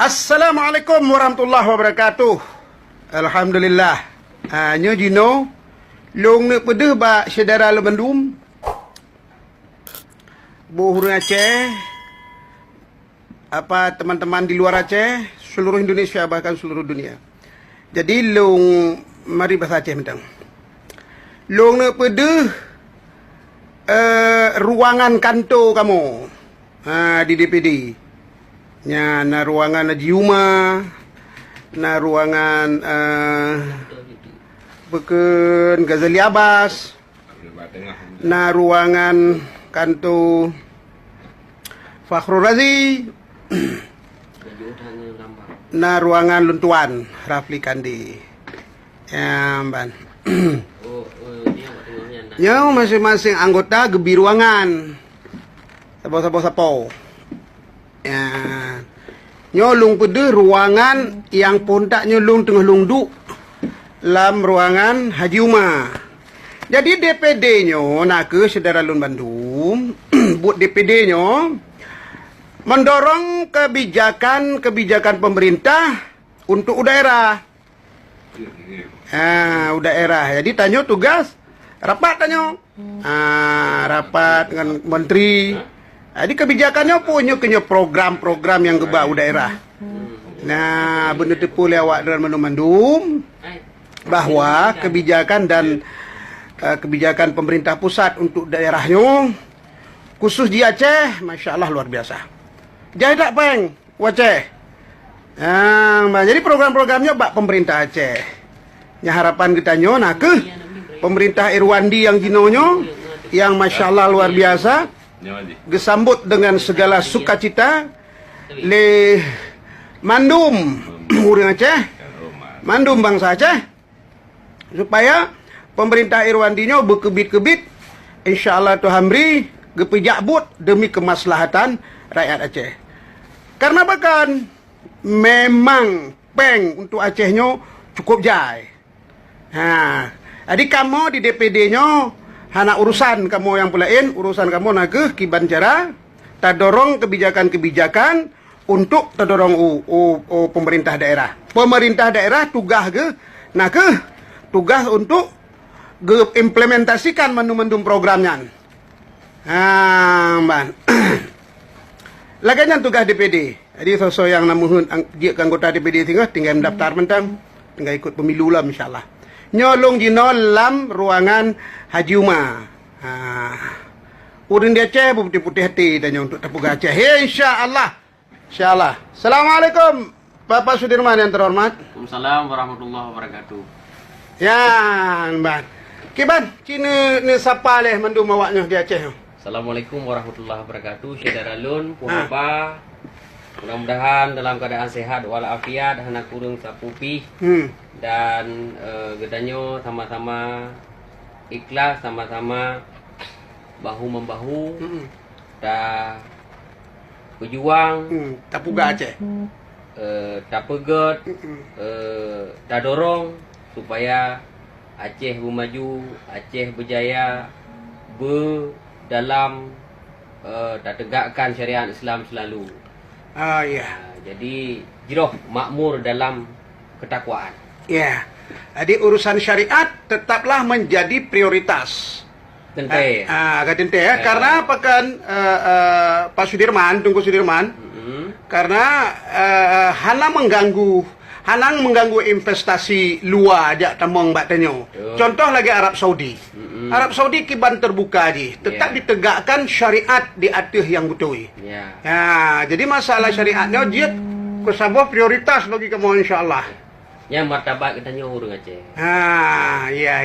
Assalamualaikum warahmatullahi wabarakatuh. Alhamdulillah. Nyo Jino, long ne pedeh ba saudara le Bandung. Bohur Aceh. Apa teman-teman di luar Aceh, seluruh Indonesia bahkan seluruh dunia. Jadi long mari bahasa Aceh mentang. Long ne pedeh ruangan kantor kamu. Di DPD. Nya na ruangan Haji Uma, na ruangan Beken Ghazali Abbas, na ruangan kantor Fakhrul Razi, na ruangan Luntuan Rafli Kandi. Ya, ban. Nyo masing-masing anggota gebi ruangan. Sapo. Ya. Nyolong pada ruangan yang pontak nyolong tengah lungduk dalam ruangan Haji Uma. Jadi DPD-nyo nak ke saudara Lun Bandung, buat DPD-nyo mendorong kebijakan pemerintah untuk daerah. Daerah. Jadi tanyo tugas rapat tanyo. Rapat dengan menteri. Jadi kebijakannya punya program-program yang gebak daerah. Nah, benda tepu lewat dalam Bandung bahawa kebijakan dan kebijakan pemerintah pusat untuk daerahnya khusus di Aceh, masya-Allah luar biasa. Jadi tak peng, Aceh. Jadi program-programnya bak pemerintah Aceh. Nya harapan kita nyo nak ke pemerintah Irwandi yang jinonyo yang masya-Allah luar biasa. Gesambut dengan segala sukacita le mandum orang Aceh, mandum bangsa Aceh, supaya pemerintah Irwandinyo berkebit-kebit insyaallah tu hamri gepejabut demi kemaslahatan rakyat Aceh. Karena bahkan memang peng untuk Acehnyo cukup jai. Jadi kamu di DPD-nyo anak urusan kamu yang pelain, urusan kamu nak ke kiban cara terdorong kebijakan-kebijakan untuk terdorong pemerintah daerah. Pemerintah daerah tugas ke nak ke tugas untuk implementasikan mendum-mendum programnya. Laganya tugas DPD. Jadi sosok yang namuhun dia anggota DPD tinggal mendaftar mentang, tinggal ikut pemilu lah insyaallah. Nyolong jino lam ruangan Haji Uma. Urun dia Aceh putih-putih hati tanya untuk Tepuga Aceh. Insyaallah. Insyaallah. Assalamualaikum Bapak Sudirman yang terhormat. Waalaikumsalam warahmatullahi wabarakatuh. Ya, Ban. Kiban, Cina ni siapa leh mendum awaknya di Aceh? Assalamualaikum warahmatullahi wabarakatuh. Saudara Lun, Puhaba. Mudah-mudahan dalam keadaan sehat walafiat, anak kurung sapupi. Dan gedanyo sama-sama ikhlas, sama-sama bahu-membahu dah berjuang Tepuga Aceh. Tak pegat, tak dorong supaya Aceh bermaju, Aceh berjaya dalam tak tegakkan syariat Islam selalu. Ya. Jadi jiroh makmur dalam ketakwaan. Ya. Jadi urusan syariat tetaplah menjadi prioritas. Tentu. Karena apa kan Pak Sudirman, Tunggu Sudirman, karena hanang mengganggu investasi luar ajak tamong mbak tanyo. Contoh lagi Arab Saudi. Arab Saudi kiban terbuka je, tetap ditegakkan syariat di atas yang betul. Jadi masalah syariatnya dia kesabuh prioritas bagi kamu insyaallah. Yang martabat katanya urang Aceh. Ya.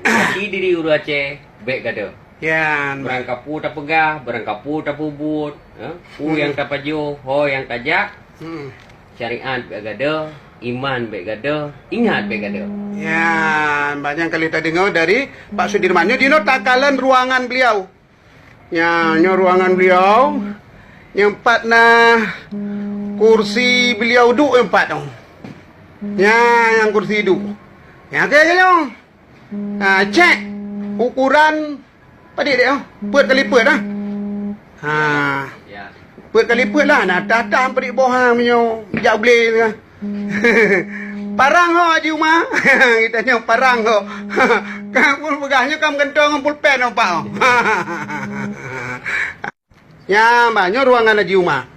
Jadi diri urang Aceh baik gado. Ya. Berangkapu tak pegah, berangkapu tak pubut, yang tak pajuh, ho yang tajak. Syariat baik gado, iman baik gado, ingat baik gado. Ya, banyak kali tadi dengar dari Pak Sudirman. Dino takalan ruangan beliau. Nyo ruangan beliau. Yang empat kursi beliau duduk empat dong. Yang kursi duduk. Kayaknya cek ukuran padik dia. Put kali put . Put kali put lah. Nak tatah perik bohang punya. Jak boleh tu. Parang ho Haji Umar. Kita tanya parang ho. Kamu pegahnya kamu kentong dengan pulpen nampak ho. Ya, banyak ruangan Haji Umar.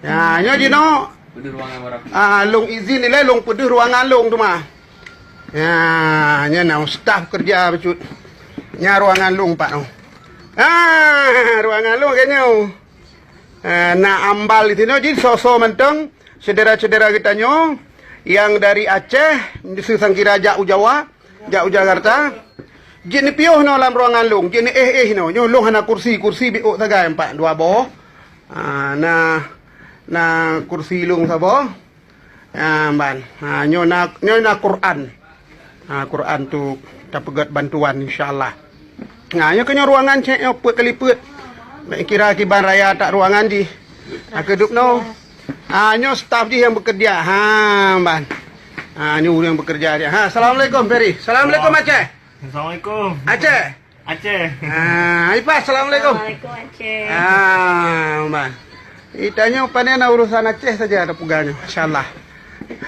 Ya, nyo Jino. Pada ruangan berapa? Long izin ni lah, long pedih ruangan long tu mah. Ya, nya nak staff kerja becut. Nya ruangan long pak no. Ruangan long kayaknya. Nak ambal di sini jadi so-so menteng saudara-saudara kita nyo yang dari Aceh, di Sangkira Jauh Jawa, Jauh Jakarta. Jeni piuh no dalam ruangan long, jeni no. Nyo long hana kursi biuk sagai empat dua boh. Na kursi long sabo. Ban. Nyo na Quran. Quran tu dapat bantuan insyaallah. Nyo kenyo ruangan cek yo put kali put. Baik kira kiban raya tak ruangan di. Kedup no. Nyo staff di yang bekerja. Ban. Nyo yang bekerja dia. Assalamualaikum Ferry. Assalamualaikum Aceh. Assalamualaikum. Aceh. Aceh. Ipas assalamualaikum. Assalamualaikum Aceh. Ban. Itanya panen urusan Aceh saja ada pegangnya, insyaallah.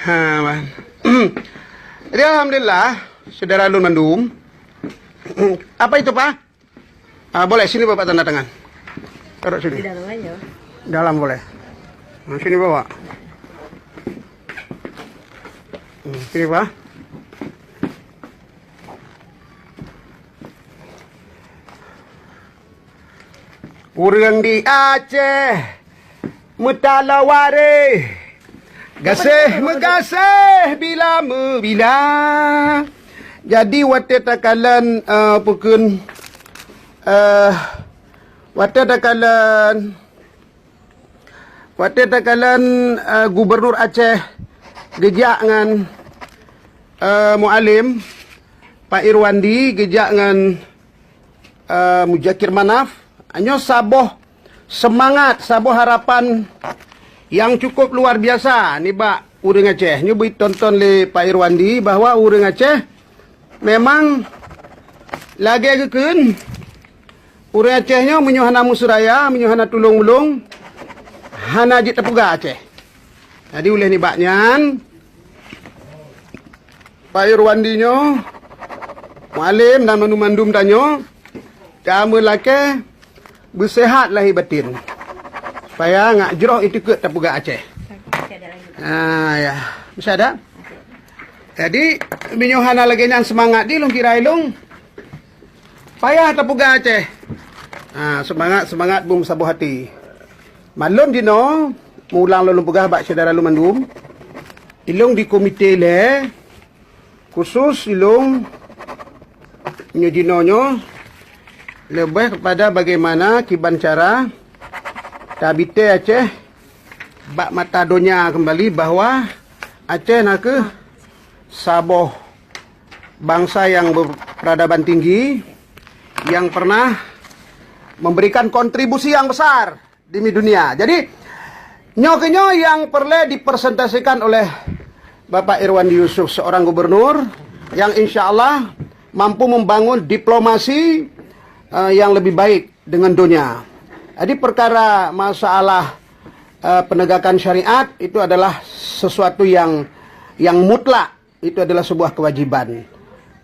Man. Jadi alhamdulillah, saudara Lun Mandum. Apa itu Pak? Boleh sini Bapak tanda tangan. Taruh sini. Di dalam aja. Dalam boleh. Sini Bapak. Sini Pak. Urang di Aceh. Mutalaware gasih megasih bila membila. Jadi wate takalan pukun wate takalan Gubernur Aceh gejak ngan Mualim Pak Irwandi gejak ngan Mujakir Manaf anyo saboh semangat, saboh harapan yang cukup luar biasa ni Pak urang Aceh. Nyo bui tonton le Pak Irwandi bahwa urang Aceh memang lagi agakun urang Aceh nyo menyuhana musuraya, menyuhana tulung-mulung hana jit tepuga Aceh. Jadi oleh ni baknyan Pak Irwandi nyo Mualim dan mandum-mandum tanyo kamu laki bersehat lahir batin supaya ngak jeroh itu ke tepuga Aceh. Ya, bisa ada. Jadi minyohana lagi yang semangat di long kira long payah tepuga Aceh. Semangat bum sabuh hati. Malum dino mulang lalu pegah bak saudara lu mandum. Ilong di komite le khusus ilong nyo dino nyo lebih kepada bagaimana kiban cara tabite Aceh bak mata donya kembali bahwa Aceh nak ke saboh bangsa yang berperadaban tinggi yang pernah memberikan kontribusi yang besar di dunia. Jadi nyo yang perlu dipresentasikan oleh Bapak Irwandi Yusuf seorang gubernur yang insya Allah mampu membangun diplomasi yang lebih baik dengan dunia. Jadi perkara masalah penegakan syariat itu adalah sesuatu yang mutlak, itu adalah sebuah kewajiban.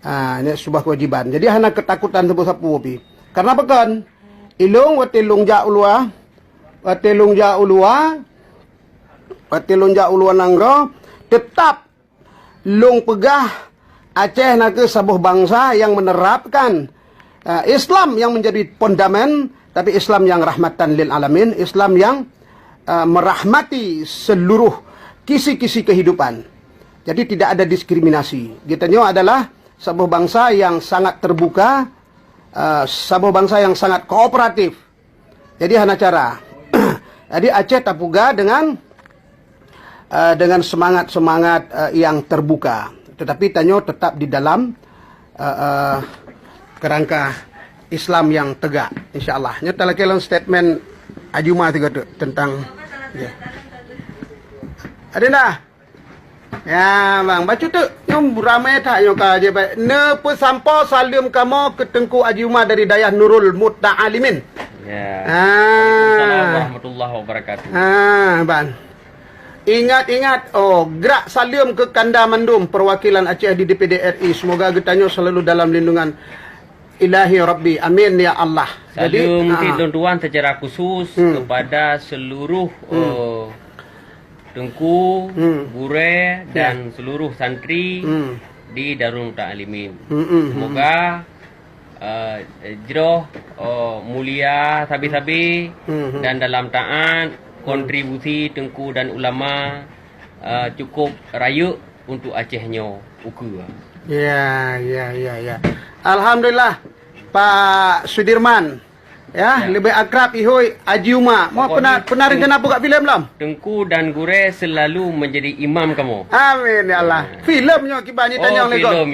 Ini sebuah kewajiban. Jadi hanya ketakutan sapu-sapu pi. Karena pekan ilung watilung ja ulua nangro tetap lung pegah Aceh nak sebuah bangsa yang menerapkan Islam yang menjadi fondamen, tapi Islam yang rahmatan lil alamin, Islam yang merahmati seluruh kisi-kisi kehidupan. Jadi tidak ada diskriminasi. Kitanya adalah sebuah bangsa yang sangat terbuka, sebuah bangsa yang sangat kooperatif. Jadi hana cara. Jadi Aceh tapuga dengan semangat yang terbuka. Tetapi tanyo tetap di dalam kerangka Islam yang tegak, insyaallah. Nya talakelan statement Ajuma tiga tentang ya. Ada dah. Ya, bang, baca tu nyom ramai tak yo ka je baik. Ne pesampo salim kamu ke Tengku Ajuma dari Dayah Nurul Muta'alimin. Ya. Ah. Waalaikumsalam warahmatullahi wabarakatuh. Ban. Ingat-ingat, gerak salim ke Kanda Mandum, perwakilan Aceh di DPD RI. Semoga getanyo selalu dalam lindungan Ilahi Rabbi. Amin ya Allah. Salam tuan-tuan secara khusus kepada seluruh tengku, gure dan seluruh santri di Darul Muta'alimin. Semoga jroh mulia sabi-sabi dan dalam taat kontribusi tengku dan ulama cukup raya untuk Acehnyo uku. Ya. Alhamdulillah Pak Sudirman. Ya, lebih akrab ihoi Haji Umar. Mau pernah rencana buka filem belum? Tengku dan gure selalu menjadi imam kamu. Amin ya Allah. Filemnya kibanya tanya oleh kau. Filem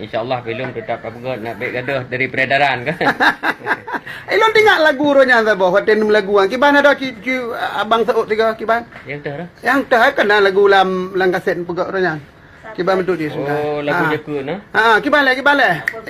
insyaallah filem tetap apa nak baik gadah dari peredaran kan. Ilon tinggal lagu ronya sabo hoten lagu ang kiban ada ki abang sauk tiga kiban. Yang tah kena lagu lam kaset pegak ronya. Kiban betul dia sudah. Oh, lagu jaga nah. Kiban le.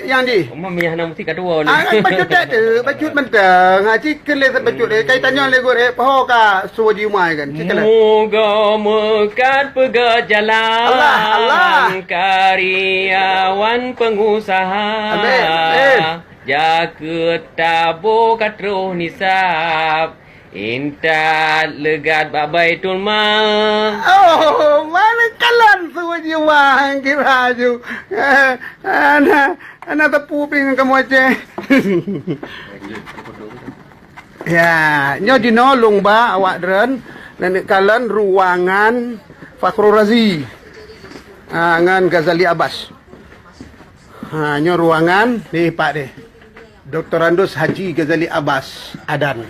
Yang di. Umma miyah nama mesti kadua ni. Bacut tak tu, bacut mentang. Cik kele bacut kai tanya le gore poho ka suji umai kan. Cik kele. Moga mekat pegat jalan. Allah. Karyawan pengusaha. Amin. Jaga tabur katruh nisab. Intat legat babaitul mal. Oh, mana kalan suji umai kira ju. Ana tepu ping kamu Aceh. Ya, nyo dinolong ba awak deren nenek kalian ruangan Fakhrul Razi. Ngan Ghazali Abbas. Nyo ruangan ni Pak deh. Dr. Andus Haji Ghazali Abbas Adan.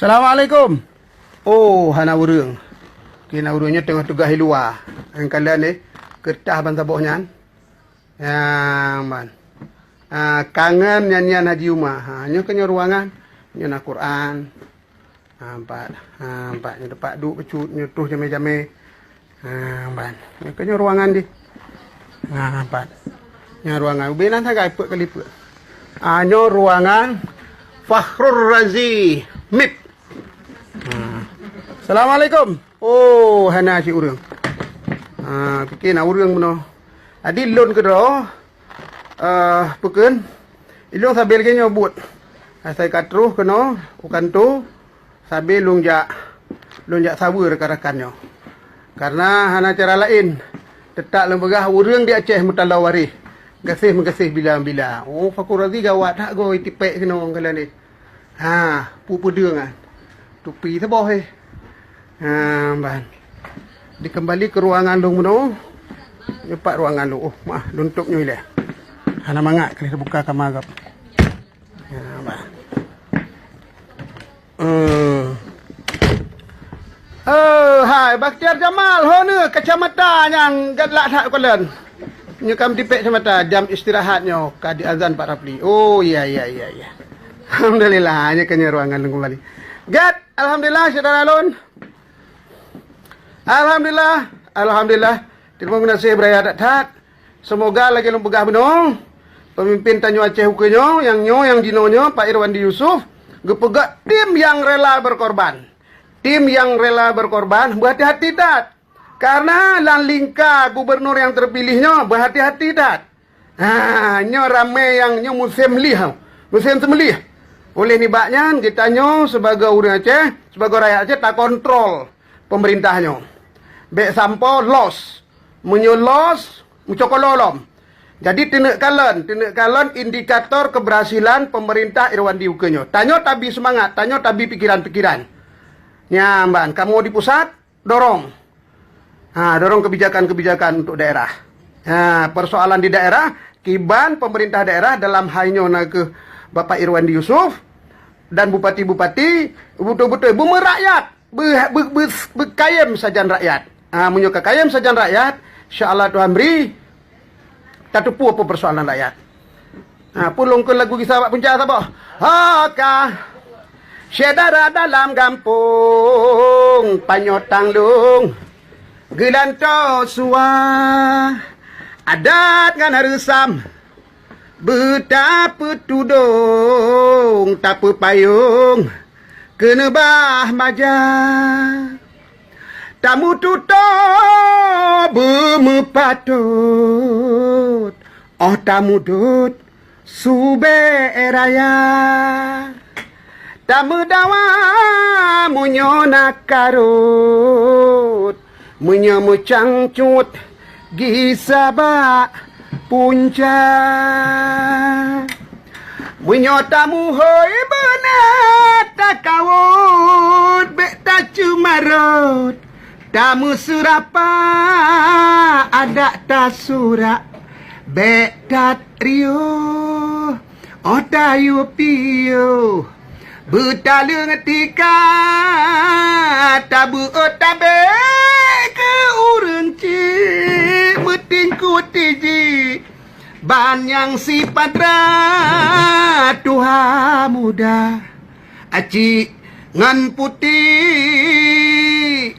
Assalamualaikum. Oh, hana urang. Kina urangnya tengah tugas di luar. Yang kalian ni kertah ban sabohnya. Yang man. Kangen nyanyian Haji Umar. Nyo kenyo ruangan. Nyo nak Quran. Empat. Nyo dapat duk pecut. Nyo tuh jame-jame. Ban. Nyo kenyo ruangan di. Empat. Nyo ruangan. Ubinan sagai pek kali pek. Nyo ruangan Fakhrul Razi. MIP. Assalamualaikum. Oh, hana si urang. Fikir nak urang benar. Adi lon ke dah. Pekan. Ilung sambil ke nyobut. Saya katruh kena. Bukan tu. Sambil lunjak sabar rekan-rekannya. Karena hana cara lain. Tetap lembagah urang di Aceh mutalawari. Gasih bila-bila. Oh, Fakhrul Razi gawat tak go itipek kena orang kalian ni. Pupu dia kan. Tupi sebah ban. Dikembali ke ruangan dong benar. Cepat ruangan lu. Oh, maaf, luntuknya ile. Hana mangat kali buka kamar agap. Ban. Hai, Bakhtiar Jamal, hona kacamata yang gadlak tak kalian. Nyekam tipek kacamata jam istirahatnya kadi azan Pak Rapli. Oh, iya. Alhamdulillah, hanya kena ruangan lu kembali. Gad, alhamdulillah saudara Alun. Alhamdulillah. Terima kasih beraya tak. Semoga lagi lu begah benar. Pemimpin Tanjung Aceh hukumnya, yang jinonyo Pak Irwandi Yusuf, gepegak tim yang rela berkorban. Berhati-hati tak. Karena lan lingka gubernur yang terpilihnya berhati-hati tak. Nyo ramai yang nyo musim semlih. Oleh nibaknya kita nyo sebagai orang Aceh, sebagai rakyat Aceh tak kontrol pemerintahnya. Bek sampo los, mencokololom. Jadi tinek kalen indikator keberhasilan pemerintah Irwandi Ukenyo. Tanyo tabi semangat, tanyo tabi pikiran-pikiran. Nyamban, kamu di pusat dorong. Dorong kebijakan-kebijakan untuk daerah. Persoalan di daerah, kiban pemerintah daerah dalam halnya ke Bapak Irwandi Yusuf dan bupati-bupati betul-betul merakyat, berkayam sajan rakyat. Menyuka kayam sajan rakyat, insya-Allah Tuhan beri tak tupu apa persoalan rakyat. Pulung ke lagu kisah Pak Puncak apa? Syedara dalam kampung panyotang lung gelanto suah adat ngan harusam Betapa tudung, tapa payung, kena bah majah. Tamu tutup bermepatut, oh tamu dut sube raya. Tamu dawa munyo nakarut, munyo mucangcut gisaba punca. Munyo tamu hoi benar takawut bek tak cumarut. Tamu surapa ada tasura bek tat rio oh tayu piyo betalung tika tabu otabe ke urang ci metingku tiji ban yang si padra tuha muda aci ngan putih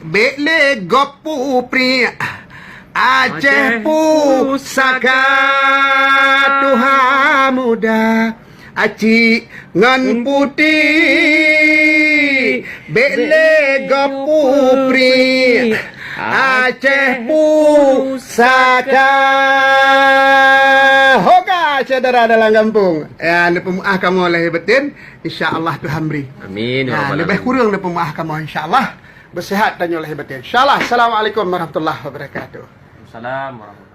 bele gopu pria Aceh pusaka tuha muda aci ngan putih bele gopu pria Aceh pusaka. Hoga saudara dalam kampung. Ya, pemuah kamu lahir batin, insya-Allah Tuhan beri. Amin. Ya Nah, Rabbal lebih Alamin. kurang le pemuah kamu insya-Allah bersihat dan lahir batin. Insya-Allah. Assalamualaikum warahmatullahi wabarakatuh. Assalamualaikum warahmatullahi